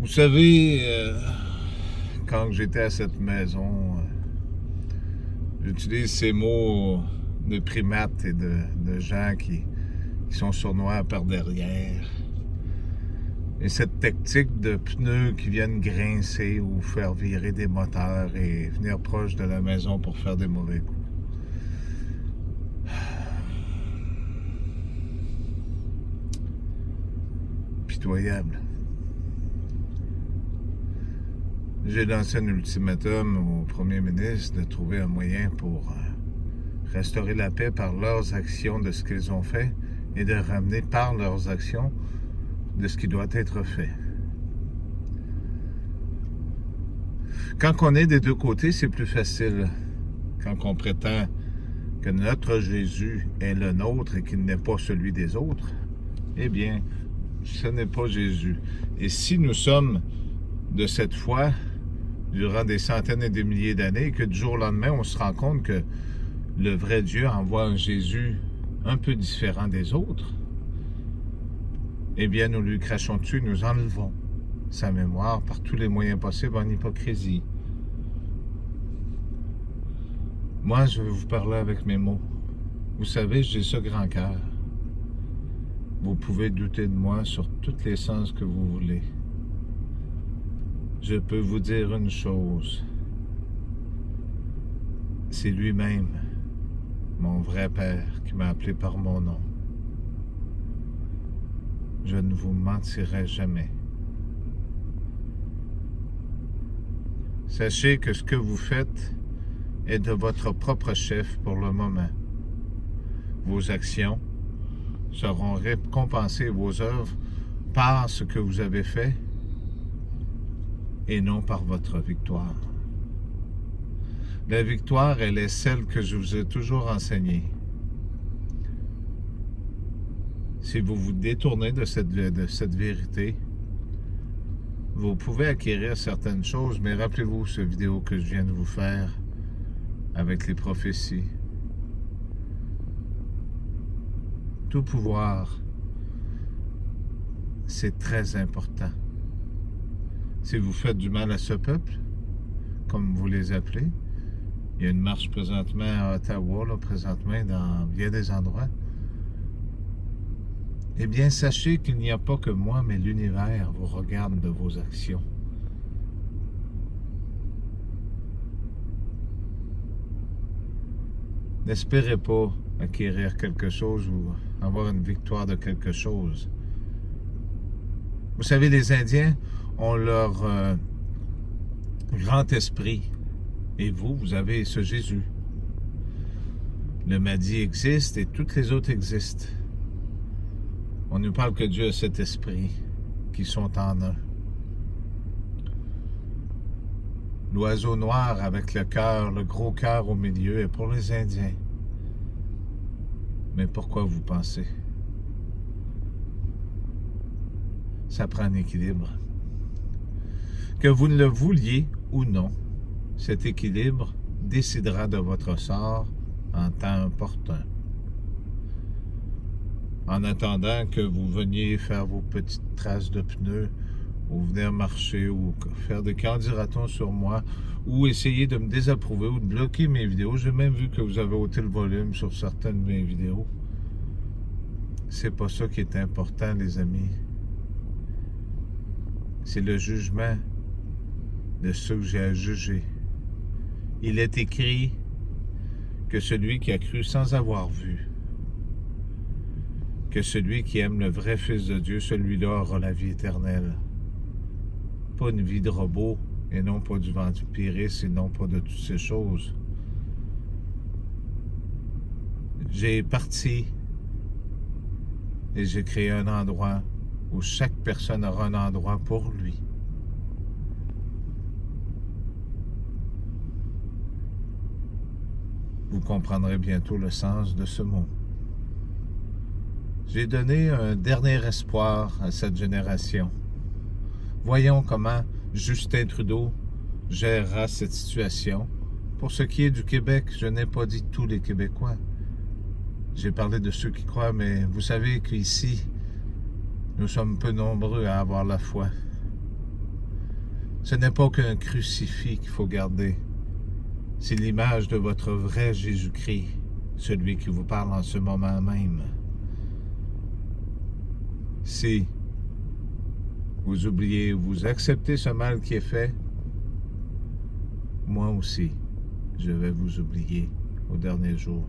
Vous savez, quand j'étais à cette maison, j'utilise ces mots de primates et de gens qui sont sournois par derrière. Et cette tactique de pneus qui viennent grincer ou faire virer des moteurs et venir proche de la maison pour faire des mauvais coups. Pitoyable. J'ai lancé un ultimatum au premier ministre de trouver un moyen pour restaurer la paix par leurs actions de ce qu'ils ont fait et de ramener par leurs actions de ce qui doit être fait. Quand on est des deux côtés, c'est plus facile. Quand on prétend que notre Jésus est le nôtre et qu'il n'est pas celui des autres, eh bien, ce n'est pas Jésus. Et si nous sommes de cette foi durant des centaines et des milliers d'années, et que du jour au lendemain, on se rend compte que le vrai Dieu envoie un Jésus un peu différent des autres, eh bien, nous lui crachons dessus, nous enlevons sa mémoire par tous les moyens possibles en hypocrisie. Moi, je vais vous parler avec mes mots. Vous savez, j'ai ce grand cœur. Vous pouvez douter de moi sur tous les sens que vous voulez. Je peux vous dire une chose. C'est lui-même, mon vrai Père, qui m'a appelé par mon nom. Je ne vous mentirai jamais. Sachez que ce que vous faites est de votre propre chef pour le moment. Vos actions seront récompensées, vos œuvres, par ce que vous avez fait et non par votre victoire. La victoire, elle est celle que je vous ai toujours enseignée. Si vous vous détournez de cette vérité, vous pouvez acquérir certaines choses, mais rappelez-vous cette vidéo que je viens de vous faire avec les prophéties. Tout pouvoir, c'est très important. Si vous faites du mal à ce peuple, comme vous les appelez, il y a une marche présentement à Ottawa, là, présentement dans bien des endroits, eh bien, sachez qu'il n'y a pas que moi, mais l'univers vous regarde de vos actions. N'espérez pas acquérir quelque chose ou avoir une victoire de quelque chose. Vous savez, les Indiens ont leur grand esprit. Et vous avez ce Jésus. Le Mahdi existe et toutes les autres existent. On nous parle que Dieu a cet esprit qui sont en un. L'oiseau noir avec le cœur, le gros cœur au milieu est pour les Indiens. Mais pourquoi vous pensez? Ça prend un équilibre. Que vous ne le vouliez ou non, cet équilibre décidera de votre sort en temps opportun. En attendant que vous veniez faire vos petites traces de pneus, ou venir marcher, ou faire des candidatons sur moi, ou essayer de me désapprouver ou de bloquer mes vidéos. J'ai même vu que vous avez ôté le volume sur certaines de mes vidéos. C'est pas ça qui est important, les amis. C'est le jugement de ceux que j'ai à juger. Il est écrit que celui qui a cru sans avoir vu, que celui qui aime le vrai Fils de Dieu, celui-là aura la vie éternelle. Pas une vie de robot, et non pas du vampirisme, et non pas de toutes ces choses. J'ai parti et j'ai créé un endroit où chaque personne aura un endroit pour lui. Vous comprendrez bientôt le sens de ce mot. J'ai donné un dernier espoir à cette génération. Voyons comment Justin Trudeau gérera cette situation. Pour ce qui est du Québec, je n'ai pas dit tous les Québécois. J'ai parlé de ceux qui croient, mais vous savez qu'ici, nous sommes peu nombreux à avoir la foi. Ce n'est pas qu'un crucifix qu'il faut garder. C'est l'image de votre vrai Jésus-Christ, celui qui vous parle en ce moment même. Si vous oubliez, vous acceptez ce mal qui est fait, moi aussi, je vais vous oublier au dernier jour.